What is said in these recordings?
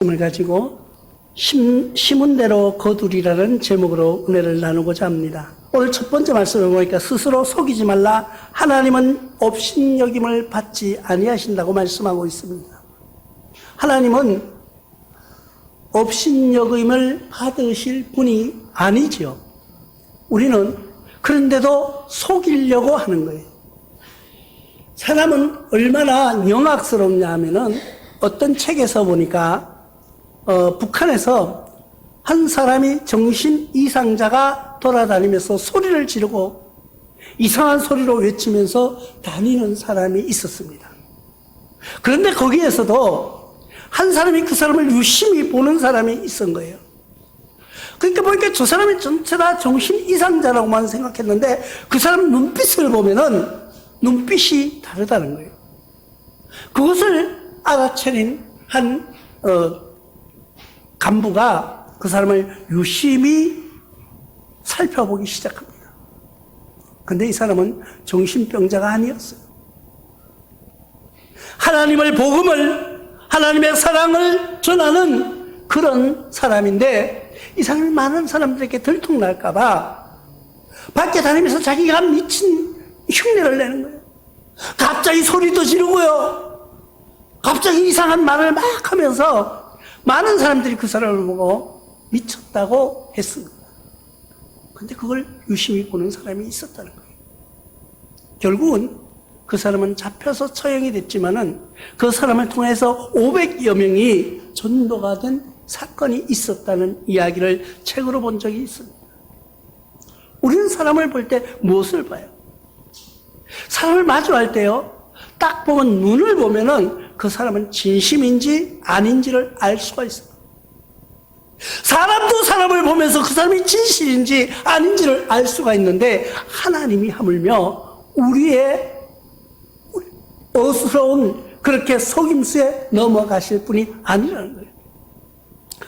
을 가지고 심은 대로 거두리라는 제목으로 은혜를 나누고자 합니다. 오늘 첫 번째 말씀을 보니까 스스로 속이지 말라. 하나님은 업신여김을 받지 아니하신다고 말씀하고 있습니다. 하나님은 업신여김을 받으실 분이 아니지요. 우리는 그런데도 속이려고 하는 거예요. 사람은 얼마나 영악스럽냐 하면은 어떤 책에서 보니까 북한에서 한 사람이 정신 이상자가 돌아다니면서 소리를 지르고 이상한 소리로 외치면서 다니는 사람이 있었습니다. 그런데 거기에서도 한 사람이 그 사람을 유심히 보는 사람이 있은 거예요. 그러니까 보니까 저 사람이 전체 다 정신 이상자라고만 생각했는데 그 사람 눈빛을 보면은 눈빛이 다르다는 거예요. 그것을 알아차린 한 간부가 그 사람을 유심히 살펴보기 시작합니다. 근데 이 사람은 정신병자가 아니었어요. 하나님의 복음을, 하나님의 사랑을 전하는 그런 사람인데 이 사람이 많은 사람들에게 들통날까봐 밖에 다니면서 자기가 미친 흉내를 내는 거예요. 갑자기 소리도 지르고요. 갑자기 이상한 말을 막 하면서 많은 사람들이 그 사람을 보고 미쳤다고 했습니다. 근데 그걸 유심히 보는 사람이 있었다는 거예요. 결국은 그 사람은 잡혀서 처형이 됐지만은 그 사람을 통해서 500여 명이 전도가 된 사건이 있었다는 이야기를 책으로 본 적이 있습니다. 우리는 사람을 볼 때 무엇을 봐요? 사람을 마주할 때요, 딱 보면 눈을 보면은 그 사람은 진심인지 아닌지를 알 수가 있어요. 사람도 사람을 보면서 그 사람이 진실인지 아닌지를 알 수가 있는데 하나님이 하물며 우리의 어스러운 그렇게 속임수에 넘어가실 분이 아니라는 거예요.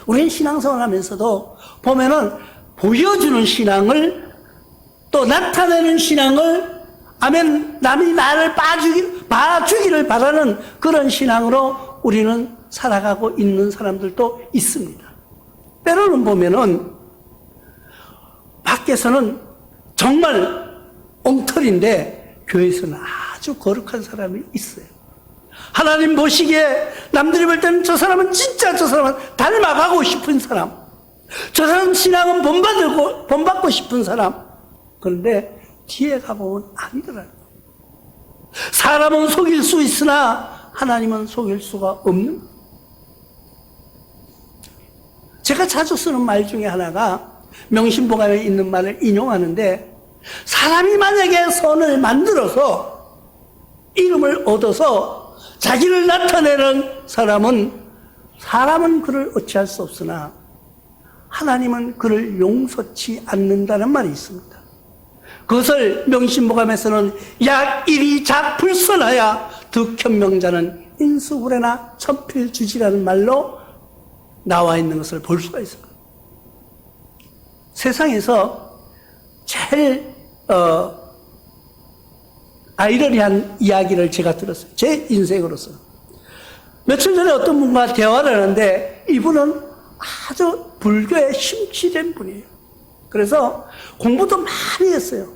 우리는 신앙생활 하면서도 보면은 보여주는 신앙을 또 나타내는 신앙을 아멘, 남이 나를 봐주기를 바라는 그런 신앙으로 우리는 살아가고 있는 사람들도 있습니다. 때로는 보면은 밖에서는 정말 엉터리인데 교회에서는 아주 거룩한 사람이 있어요. 하나님 보시기에 남들이 볼 때는 저 사람은 진짜 저 사람은 닮아가고 싶은 사람, 저 사람 신앙은 본받고 싶은 사람. 그런데 뒤에 가보면 아니더라고요. 사람은 속일 수 있으나 하나님은 속일 수가 없는 거예요. 제가 자주 쓰는 말 중에 하나가 명심보감에 있는 말을 인용하는데, 사람이 만약에 선을 만들어서 이름을 얻어서 자기를 나타내는 사람은 그를 어찌할 수 없으나 하나님은 그를 용서치 않는다는 말이 있습니다. 그것을 명심보감에서는 약 일이 작불선하야 득현명자는 인수구레나 천필주지라는 말로 나와 있는 것을 볼 수가 있어요. 세상에서 제일 아이러니한 이야기를 제가 들었어요. 제 인생으로서. 며칠 전에 어떤 분과 대화를 하는데 이분은 아주 불교에 심취된 분이에요. 그래서 공부도 많이 했어요.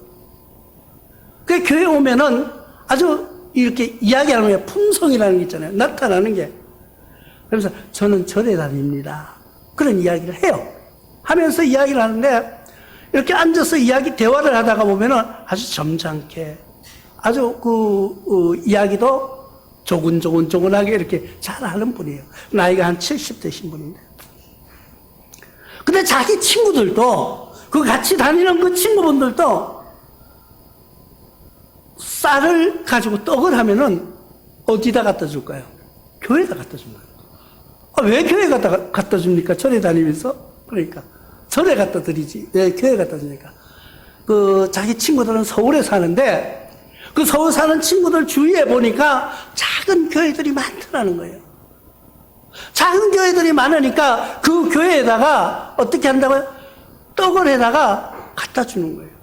그 교회 오면은 아주 이렇게 이야기하는 게 품성이라는 게 있잖아요. 나타나는 게. 그래서 저는 절에 다닙니다. 그런 이야기를 해요. 하면서 이야기를 하는데 이렇게 앉아서 대화를 하다가 보면은 아주 점잖게 아주 이야기도 조근조근하게 이렇게 잘 하는 분이에요. 나이가 한 70대신 분인데. 근데 자기 친구들도 같이 다니는 그 친구분들도 쌀을 가지고 떡을 하면은 어디다 갖다 줄까요? 교회에다 갖다 줍니다. 왜 교회에 갖다 줍니까? 절에 다니면서? 그러니까 절에 갖다 드리지. 왜 교회에 갖다 주니까? 자기 친구들은 서울에 사는데 그 서울 사는 친구들 주위에 보니까 작은 교회들이 많더라는 거예요. 작은 교회들이 많으니까 그 교회에다가 어떻게 한다고요? 떡을 해다가 갖다 주는 거예요.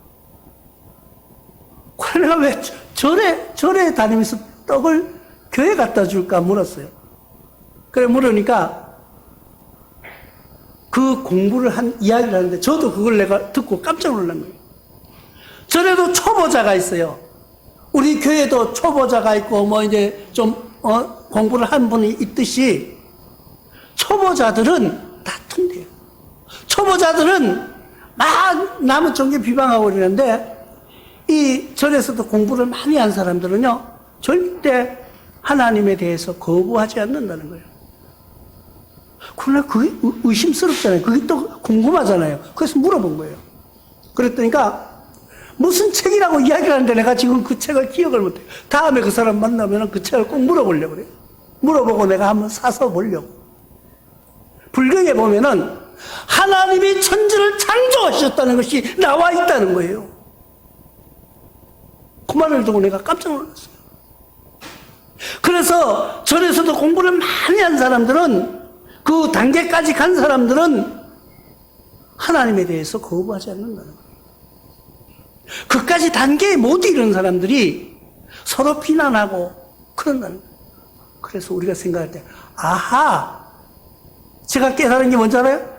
그래 내가 왜 절에 다니면서 떡을 교회 갖다 줄까 물었어요. 그래 물으니까 그 공부를 한 이야기를 하는데 저도 그걸 내가 듣고 깜짝 놀란 거예요. 전에도 초보자가 있어요. 우리 교회도 초보자가 있고 뭐 이제 좀 공부를 한 분이 있듯이 초보자들은 다 통돼요. 초보자들은 막 남의 종교 비방하고 그러는데 이 절에서도 공부를 많이 한 사람들은요 절대 하나님에 대해서 거부하지 않는다는 거예요. 그러나 그게 의심스럽잖아요. 그게 또 궁금하잖아요. 그래서 물어본 거예요. 그랬더니까 무슨 책이라고 이야기를 하는데 내가 지금 그 책을 기억을 못해요. 다음에 그 사람 만나면 그 책을 꼭 물어보려고 그래요. 물어보고 내가 한번 사서 보려고. 불경에 보면은 하나님이 천지를 창조하셨다는 것이 나와 있다는 거예요. 그 말을 듣고 내가 깜짝 놀랐어요. 그래서 절에서도 공부를 많이 한 사람들은 그 단계까지 간 사람들은 하나님에 대해서 거부하지 않는다는 거예요. 그까지 단계에 못 이른 사람들이 서로 비난하고 그런다는 거예요. 그래서 우리가 생각할 때 아하, 제가 깨달은 게 뭔지 알아요?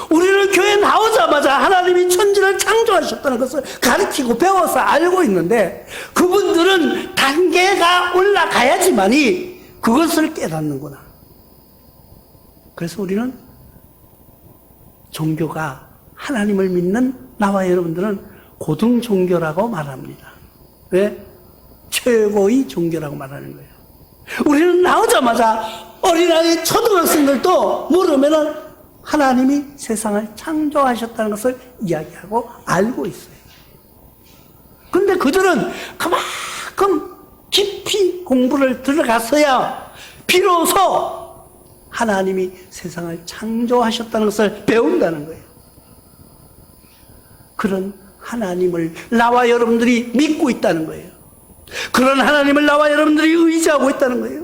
우리는 교회 나오자마자 하나님이 천지를 창조하셨다는 것을 가르치고 배워서 알고 있는데 그분들은 단계가 올라가야지만이 그것을 깨닫는구나. 그래서 우리는 종교가 하나님을 믿는 나와 여러분들은 고등 종교라고 말합니다. 왜? 최고의 종교라고 말하는 거예요. 우리는 나오자마자 어린아이 초등학생들도 물으면은 하나님이 세상을 창조하셨다는 것을 이야기하고 알고 있어요. 근데 그들은 그만큼 깊이 공부를 들어갔어야 비로소 하나님이 세상을 창조하셨다는 것을 배운다는 거예요. 그런 하나님을 나와 여러분들이 믿고 있다는 거예요. 그런 하나님을 나와 여러분들이 의지하고 있다는 거예요.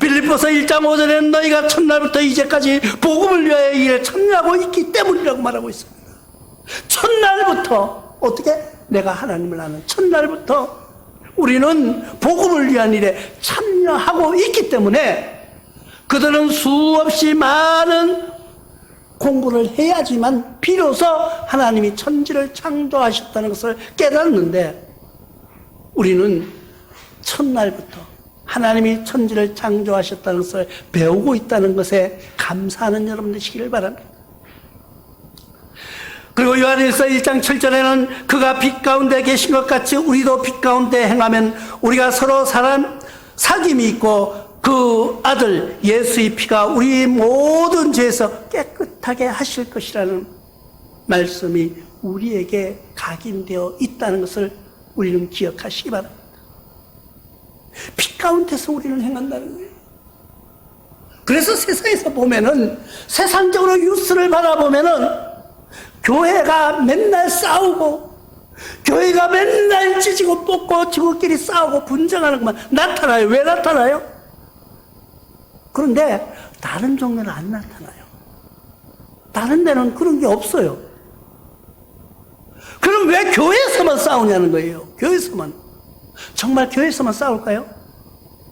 빌립보서 1장 5절에는 너희가 첫날부터 이제까지 복음을 위하여 일에 참여하고 있기 때문이라고 말하고 있습니다. 첫날부터 어떻게? 내가 하나님을 아는 첫날부터 우리는 복음을 위한 일에 참여하고 있기 때문에 그들은 수없이 많은 공부를 해야지만 비로소 하나님이 천지를 창조하셨다는 것을 깨닫는데 우리는 첫날부터 하나님이 천지를 창조하셨다는 것을 배우고 있다는 것에 감사하는 여러분 되시기를 바랍니다. 그리고 요한일서 1장 7절에는 그가 빛 가운데 계신 것 같이 우리도 빛 가운데 행하면 우리가 서로 사귐이 있고 그 아들 예수의 피가 우리 모든 죄에서 깨끗하게 하실 것이라는 말씀이 우리에게 각인되어 있다는 것을 우리는 기억하시기 바랍니다. 빛 가운데서 우리는 행한다는 거예요. 그래서 세상에서 보면은 세상적으로 뉴스를 바라보면은 교회가 맨날 싸우고 교회가 맨날 찢고 뽑고 지구끼리 싸우고 분쟁하는 것만 나타나요. 왜 나타나요? 그런데 다른 종교는 안 나타나요. 다른 데는 그런 게 없어요. 그럼 왜 교회에서만 싸우냐는 거예요. 교회에서만. 정말 교회에서만 싸울까요?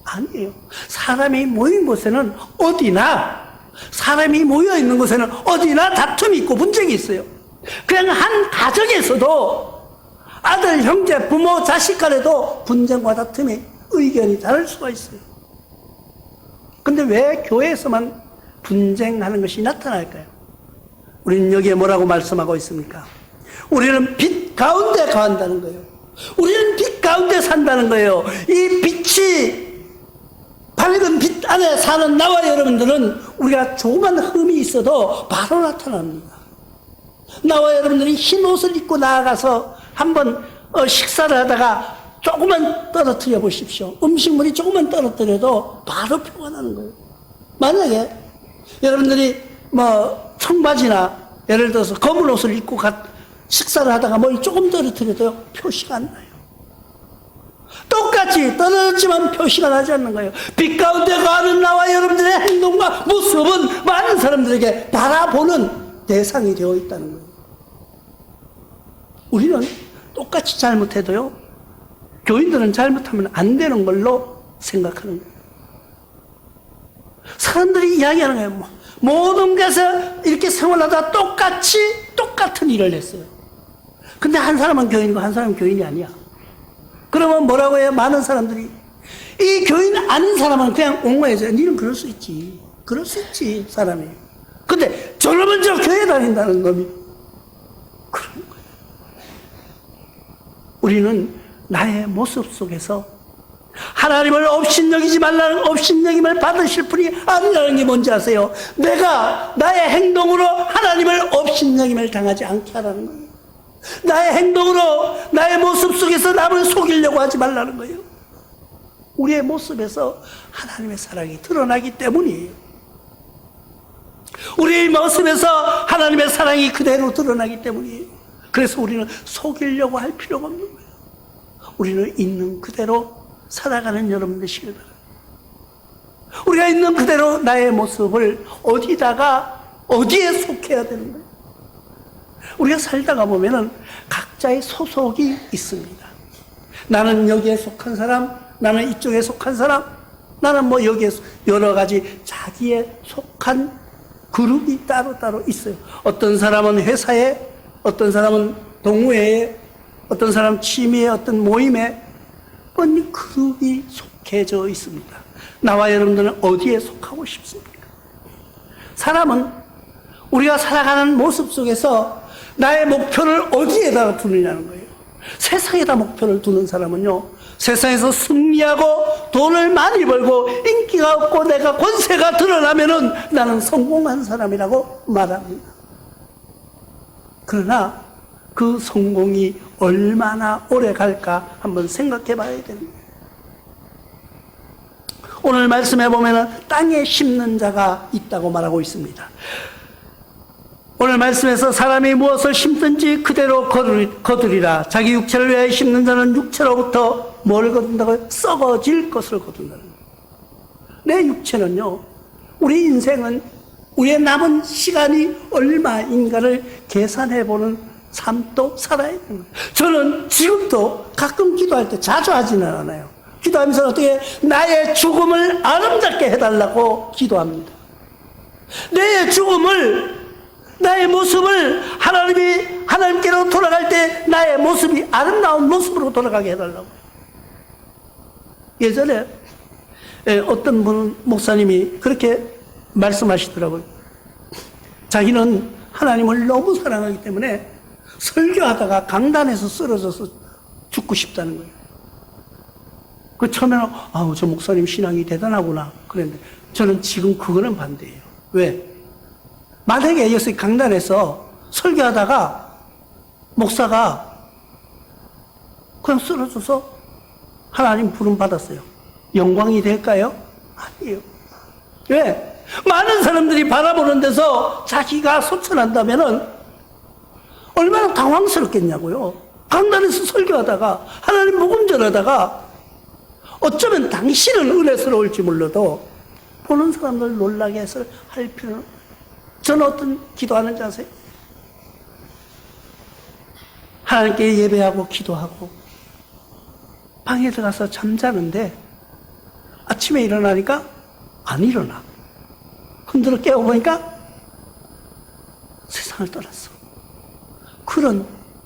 아니에요. 사람이 모인 곳에는 어디나, 사람이 모여 있는 곳에는 어디나 다툼이 있고 분쟁이 있어요. 그냥 한 가정에서도 아들, 형제, 부모, 자식 간에도 분쟁과 다툼이 의견이 다를 수가 있어요. 근데 왜 교회에서만 분쟁하는 것이 나타날까요? 우리는 여기에 뭐라고 말씀하고 있습니까? 우리는 빛 가운데 거한다는 거예요. 우리는 빛 가운데 산다는 거예요. 이 빛이 밝은 빛 안에 사는 나와 여러분들은 우리가 조그만 흠이 있어도 바로 나타납니다. 나와 여러분들이 흰 옷을 입고 나아가서 한번 식사를 하다가 조금만 떨어뜨려 보십시오. 음식물이 조금만 떨어뜨려도 바로 표가 나는 거예요. 만약에 여러분들이 청바지나 예를 들어서 검은 옷을 입고 식사를 하다가 뭘 조금 떨어뜨려도 표시가 안 나요. 똑같이 떨어졌지만 표시가 나지 않는 거예요. 빛 가운데 거하는 나와 여러분들의 행동과 모습은 많은 사람들에게 바라보는 대상이 되어 있다는 거예요. 우리는 똑같이 잘못해도요, 교인들은 잘못하면 안 되는 걸로 생각하는 거예요. 사람들이 이야기하는 거예요. 모든 것에 이렇게 생활하다 똑같은 일을 했어요. 근데 한 사람은 교인이고 한 사람은 교인이 아니야. 그러면 뭐라고 해요? 많은 사람들이. 이 교인 아닌 사람은 그냥 옹호해줘요. 니는 그럴 수 있지. 그럴 수 있지, 사람이. 근데 저놈은 저 교회 다닌다는 놈이. 그런 거예요. 우리는 나의 모습 속에서 하나님을 업신여기지 말라는, 업신여김을 받으실 분이 아니라는 게 뭔지 아세요? 내가 나의 행동으로 하나님을 업신여김을 당하지 않게 하라는 거예요. 나의 행동으로 나의 모습 속에서 남을 속이려고 하지 말라는 거예요. 우리의 모습에서 하나님의 사랑이 드러나기 때문이에요. 우리의 모습에서 하나님의 사랑이 그대로 드러나기 때문이에요. 그래서 우리는 속이려고 할 필요가 없는 거예요. 우리는 있는 그대로 살아가는 여러분 되시길 바랍니다. 우리가 있는 그대로 나의 모습을 어디에 속해야 되는 거예요? 우리가 살다가 보면은 각자의 소속이 있습니다. 나는 여기에 속한 사람, 나는 이쪽에 속한 사람, 나는 뭐 여기에 여러 가지 자기에 속한 그룹이 따로따로 있어요. 어떤 사람은 회사에, 어떤 사람은 동호회에, 어떤 사람은 취미에, 어떤 모임에, 언니 그룹이 속해져 있습니다. 나와 여러분들은 어디에 속하고 싶습니까? 사람은 우리가 살아가는 모습 속에서 나의 목표를 어디에다가 두느냐는 거예요. 세상에다 목표를 두는 사람은요, 세상에서 승리하고 돈을 많이 벌고 인기가 없고 내가 권세가 드러나면은 나는 성공한 사람이라고 말합니다. 그러나 그 성공이 얼마나 오래 갈까 한번 생각해 봐야 됩니다. 오늘 말씀해 보면은 땅에 심는 자가 있다고 말하고 있습니다. 오늘 말씀에서 사람이 무엇을 심든지 그대로 거두리라. 자기 육체를 위하여 심는 자는 육체로부터 뭘 거둔다고요? 썩어질 것을 거둔다는 거예요. 내 육체는요, 우리 인생은 우리의 남은 시간이 얼마인가를 계산해보는 삶도 살아야 되는 거예요. 저는 지금도 가끔 기도할 때, 자주 하지는 않아요. 기도하면서 어떻게 나의 죽음을 아름답게 해달라고 기도합니다. 내 죽음을, 나의 모습을 하나님께로 돌아갈 때 나의 모습이 아름다운 모습으로 돌아가게 해달라고. 예전에 어떤 분 목사님이 그렇게 말씀하시더라고요. 자기는 하나님을 너무 사랑하기 때문에 설교하다가 강단에서 쓰러져서 죽고 싶다는 거예요. 그 처음에는 저 목사님 신앙이 대단하구나 그랬는데, 저는 지금 그거는 반대예요. 왜? 만약에 여기서 강단에서 설교하다가 목사가 그냥 쓰러져서 하나님 부름 받았어요. 영광이 될까요? 아니에요. 왜? 많은 사람들이 바라보는 데서 자기가 소천한다면은 얼마나 당황스럽겠냐고요. 강단에서 설교하다가 하나님 복음 전하다가 어쩌면 당신은 은혜스러울지 몰라도 보는 사람들 놀라게 해서 할 필요는, 저는 어떤 기도하는지 아세요? 하나님께 예배하고 기도하고 방에 들어가서 잠자는데 아침에 일어나니까 안 일어나. 흔들어 깨워보니까 세상을 떠났어.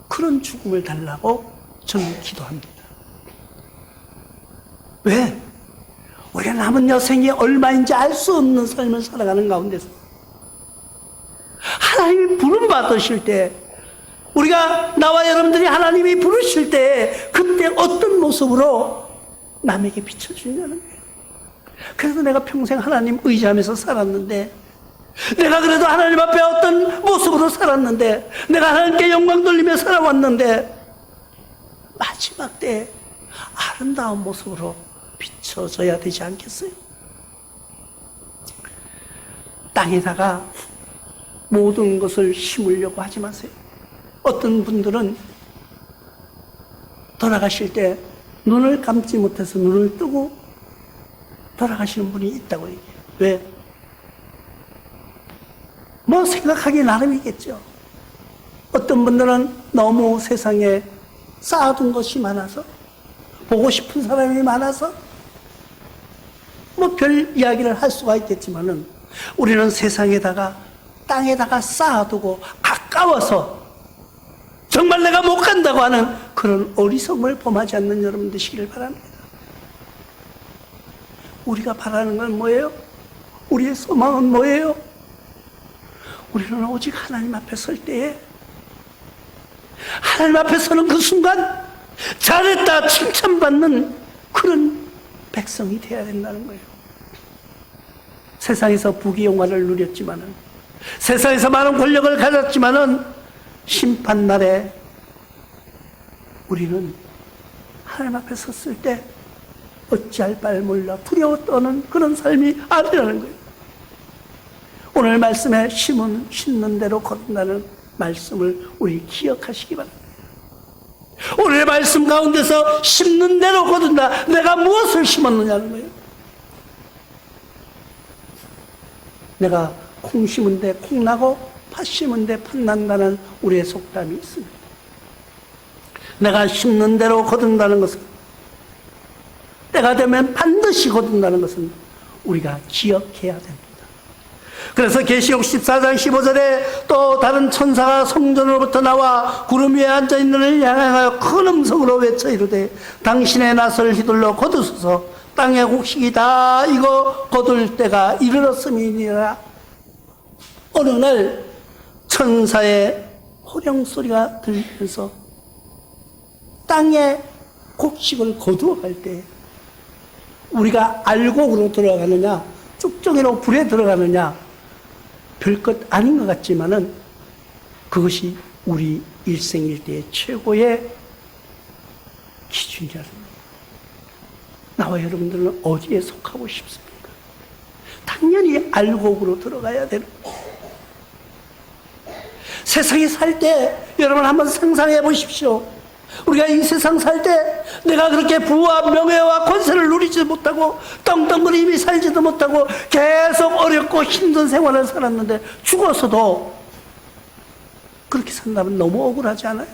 그런 죽음을 달라고 저는 기도합니다. 왜? 우리가 남은 여생이 얼마인지 알 수 없는 삶을 살아가는 가운데서 하나님이 부름 받으실 때, 우리가, 나와 여러분들이 하나님이 부르실 때 그때 어떤 모습으로 남에게 비춰주냐는 거예요. 그래서 내가 평생 하나님 의지하면서 살았는데, 내가 그래도 하나님 앞에 어떤 모습으로 살았는데, 내가 하나님께 영광 돌리며 살아왔는데, 마지막 때 아름다운 모습으로 비춰져야 되지 않겠어요? 땅에다가 모든 것을 심으려고 하지 마세요. 어떤 분들은 돌아가실 때 눈을 감지 못해서 눈을 뜨고 돌아가시는 분이 있다고 얘기해요. 왜? 뭐 생각하기 나름이겠죠. 어떤 분들은 너무 세상에 쌓아둔 것이 많아서, 보고 싶은 사람이 많아서 뭐 별 이야기를 할 수가 있겠지만은, 우리는 세상에다가 땅에다가 쌓아두고 아까워서 정말 내가 못 간다고 하는 그런 어리석음을 범하지 않는 여러분 되시기를 바랍니다. 우리가 바라는 건 뭐예요? 우리의 소망은 뭐예요? 우리는 오직 하나님 앞에 설 때에 하나님 앞에 서는 그 순간 잘했다 칭찬받는 그런 백성이 되어야 된다는 거예요. 세상에서 부귀영화를 누렸지만은, 세상에서 많은 권력을 가졌지만은 심판날에 우리는 하나님 앞에 섰을 때 어찌할 바를 몰라 두려워 떠는 그런 삶이 아니라는 거예요. 오늘 말씀에 심는 대로 거둔다는 말씀을 우리 기억하시기 바랍니다. 오늘의 말씀 가운데서 심는 대로 거둔다. 내가 무엇을 심었느냐는 거예요. 내가 콩 심은 데 콩 나고 팥 심은 데 팥 난다는 우리의 속담이 있습니다. 내가 심는 대로 거둔다는 것은, 때가 되면 반드시 거둔다는 것은 우리가 기억해야 됩니다. 그래서 계시록 14장 15절에 또 다른 천사가 성전으로부터 나와 구름 위에 앉아있는 이를 향하여 큰 음성으로 외쳐 이르되 당신의 낫을 휘둘러 거두소서. 땅의 곡식이 다 익어 거둘 때가 이르렀음이니라. 어느 날 천사의 호령 소리가 들리면서 땅의 곡식을 거두어 갈 때 우리가 알곡으로 들어가느냐 쭉정이로 불에 들어가느냐 별것 아닌 것 같지만은 그것이 우리 일생일대의 최고의 기준이라는 거예요. 나와 여러분들은 어디에 속하고 싶습니까? 당연히 알곡으로 들어가야 되는 거예요. 세상에 살 때 여러분 한번 상상해 보십시오. 우리가 이 세상 살 때 내가 그렇게 부와 명예와 권세를 누리지 못하고 떵떵거리며 살지도 못하고 계속 어렵고 힘든 생활을 살았는데 죽어서도 그렇게 산다면 너무 억울하지 않아요?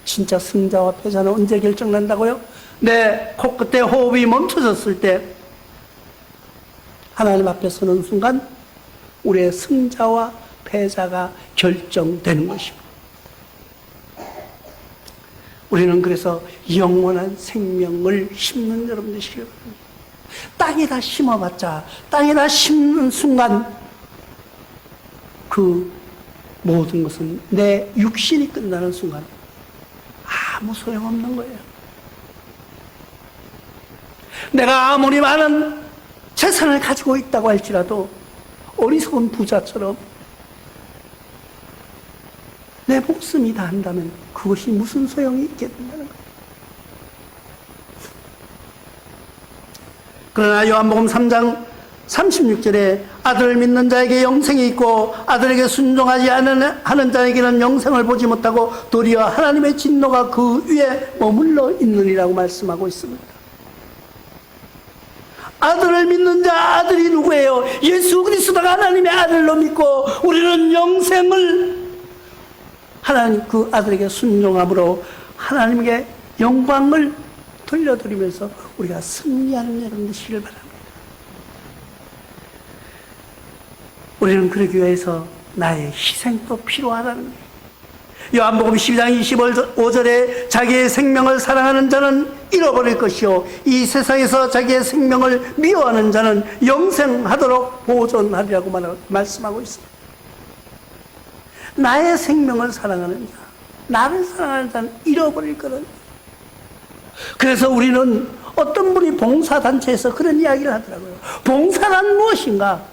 진짜 승자와 패자는 언제 결정난다고요? 내 코끝에 호흡이 멈춰졌을 때 하나님 앞에 서는 순간 우리의 승자와 패자가 결정되는 것입니다. 우리는 그래서 영원한 생명을 심는 여러분 되시길 바랍니다. 땅에다 심어봤자, 땅에다 심는 순간 그 모든 것은 내 육신이 끝나는 순간 아무 소용없는 거예요. 내가 아무리 많은 재산을 가지고 있다고 할지라도 어리석은 부자처럼 내 목숨이 다 한다면 그것이 무슨 소용이 있겠느냐는 거예요. 그러나 요한복음 3장 36절에 아들을 믿는 자에게 영생이 있고 아들에게 순종하지 하는 자에게는 영생을 보지 못하고 도리어 하나님의 진노가 그 위에 머물러 있느니라고 말씀하고 있습니다. 아들을 믿는 자, 아들이 누구예요? 예수 그리스도가 하나님의 아들로 믿고 우리는 영생을 하나님 그 아들에게 순종함으로 하나님께 영광을 돌려드리면서 우리가 승리하는 여러분 되시길 바랍니다. 우리는 그러기 위해서 나의 희생도 필요하다는 거예요. 요한복음 12장 25절에 자기의 생명을 사랑하는 자는 잃어버릴 것이요 이 세상에서 자기의 생명을 미워하는 자는 영생하도록 보존하리라고 말씀하고 있습니다. 나의 생명을 사랑하는 자, 나를 사랑하는 자는 잃어버릴 거는. 그래서 우리는 어떤 분이 봉사단체에서 그런 이야기를 하더라고요. 봉사란 무엇인가?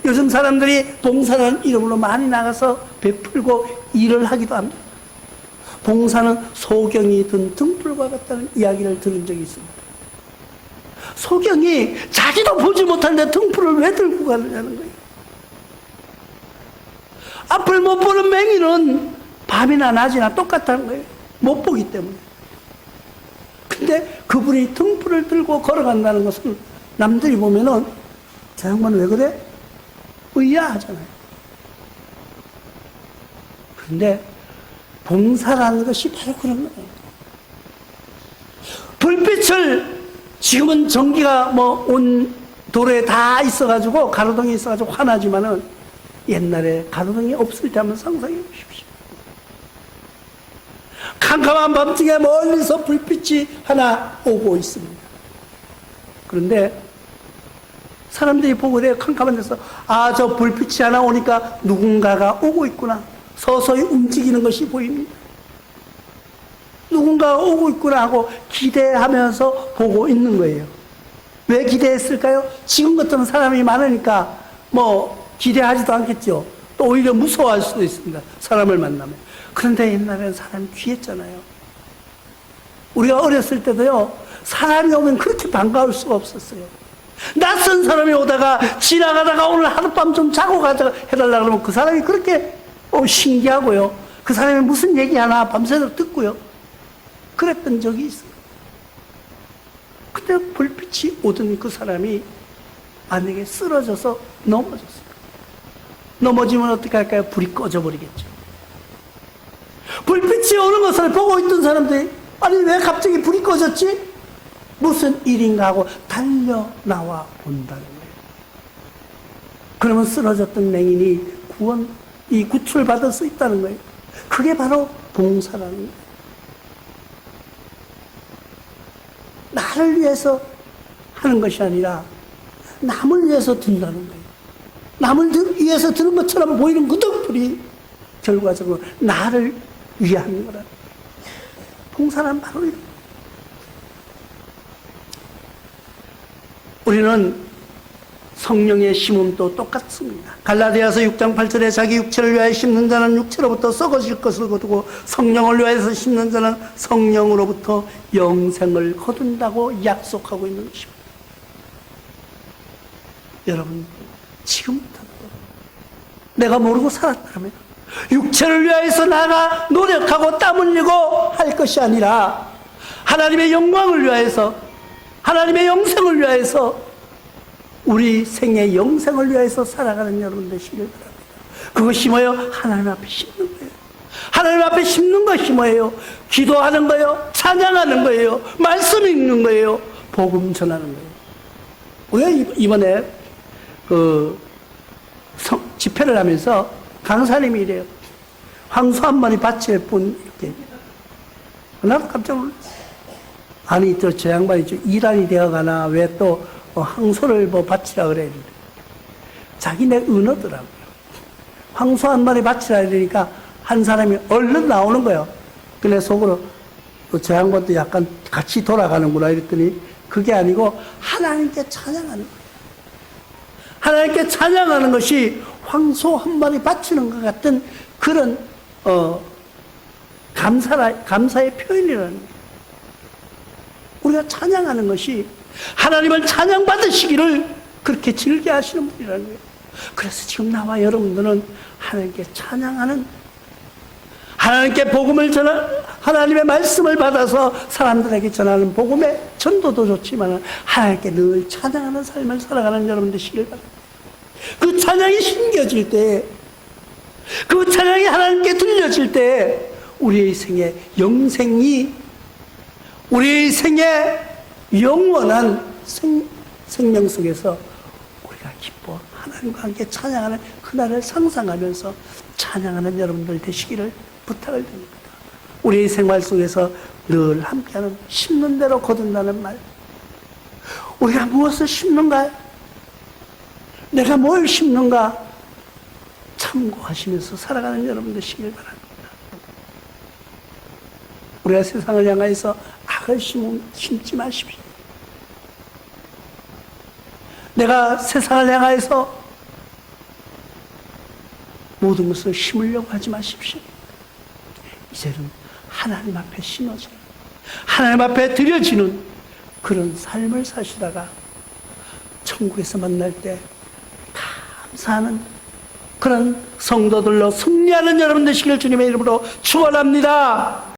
요즘 사람들이 봉사라는 이름으로 많이 나가서 베풀고 일을 하기도 합니다. 봉사는 소경이 든 등불과 같다는 이야기를 들은 적이 있습니다. 소경이 자기도 보지 못하는데 등불을 왜 들고 가느냐는 거예요. 앞을 못 보는 맹인은 밤이나 낮이나 똑같다는 거예요. 못 보기 때문에. 근데 그분이 등불을 들고 걸어간다는 것은 남들이 보면은 저 양반은 왜 그래? 의아하잖아요. 그런데 봉사라는 것이 바로 그런 거예요. 불빛을 지금은 전기가 뭐 온 도로에 다 있어가지고 가로등이 있어가지고 환하지만은 옛날에 가로등이 없을 때 한번 상상해 보십시오. 캄캄한 밤중에 멀리서 불빛이 하나 오고 있습니다. 그런데 사람들이 보고 그래요. 캄캄한 데서 아, 저 불빛이 하나 오니까 누군가가 오고 있구나. 서서히 움직이는 것이 보입니다. 누군가가 오고 있구나 하고 기대하면서 보고 있는 거예요. 왜 기대했을까요? 지금 같은 사람이 많으니까 뭐 기대하지도 않겠죠. 또 오히려 무서워할 수도 있습니다. 사람을 만나면. 그런데 옛날에는 사람이 귀했잖아요. 우리가 어렸을 때도요, 사람이 오면 그렇게 반가울 수가 없었어요. 낯선 사람이 오다가 지나가다가 오늘 하룻밤 좀 자고 가자 해달라 그러면 그 사람이 그렇게 신기하고요. 그 사람이 무슨 얘기 하나 밤새도록 듣고요. 그랬던 적이 있어요. 근데 불빛이 오던 그 사람이 만약에 쓰러져서 넘어졌어요. 넘어지면 어떻게 할까요? 불이 꺼져버리겠죠. 불빛이 오는 것을 보고 있던 사람들이 아니 왜 갑자기 불이 꺼졌지? 무슨 일인가 하고 달려 나와 본다는 거예요. 그러면 쓰러졌던 맹인이 구출받을 수 있다는 거예요. 그게 바로 봉사라는 거예요. 나를 위해서 하는 것이 아니라 남을 위해서 든다는 거예요. 남을 위해서 드는 것처럼 보이는 그 덕분이 결과적으로 나를 위한 거라. 봉사란 바로 이런 거예요. 우리는 성령의 심음도 똑같습니다. 갈라디아서 6장 8절에 자기 육체를 위하여 심는 자는 육체로부터 썩어질 것을 거두고 성령을 위하여서 심는 자는 성령으로부터 영생을 거둔다고 약속하고 있는 것입니다. 여러분, 지금부터 내가 모르고 살았다면 육체를 위하여서 나가 노력하고 땀 흘리고 할 것이 아니라 하나님의 영광을 위하여서, 하나님의 영생을 위하여서, 우리 생의 영생을 위하여서 살아가는 여러분 되시길 바랍니다. 그것이 뭐예요? 하나님 앞에 심는 거예요. 하나님 앞에 심는 것이 뭐예요? 기도하는 거예요. 찬양하는 거예요. 말씀 읽는 거예요. 복음 전하는 거예요. 우리가 이번에 집회를 하면서 강사님이 이래요. 황소 한 마리 바칠 뿐 이렇게. 나도 깜짝 놀랐어요. 아니 저 양반이 이란이 되어가나 왜 또 황소를 바치라 그래. 자기네 은어더라고요. 황소 한 마리 바치라 이러니까 한 사람이 얼른 나오는 거예요. 근데 속으로 저 양반도 약간 같이 돌아가는구나 이랬더니 그게 아니고 하나님께 찬양하는 거예요. 하나님께 찬양하는 것이 황소 한 마리 바치는 것 같은 그런 감사의 표현이라는 거예요. 우리가 찬양하는 것이 하나님을 찬양받으시기를 그렇게 즐겨 하시는 분이라는 거예요. 그래서 지금 나와 여러분들은 하나님께 찬양하는, 하나님께 복음을 하나님의 말씀을 받아서 사람들에게 전하는 복음의 전도도 좋지만 하나님께 늘 찬양하는 삶을 살아가는 여러분 되시길 바랍니다. 그 찬양이 심겨질 때, 그 찬양이 하나님께 들려질 때 우리의 생에 영생이, 우리의 생에 영원한 생명 속에서 우리가 기뻐 하나님과 함께 찬양하는 그날을 상상하면서 찬양하는 여러분들 되시기를 부탁을 드립니다. 우리의 생활 속에서 늘 함께하는 심는 대로 거둔다는 말. 우리가 무엇을 심는가? 내가 뭘 심는가? 참고하시면서 살아가는 여러분 되시길 바랍니다. 우리가 세상을 향하여서 악을 심지 마십시오. 내가 세상을 향하여서 모든 것을 심으려고 하지 마십시오. 이제는 하나님 앞에 심어져요. 하나님 앞에 드려지는 그런 삶을 사시다가 천국에서 만날 때 감사하는 그런 성도들로 승리하는 여러분 되시길 주님의 이름으로 축원합니다.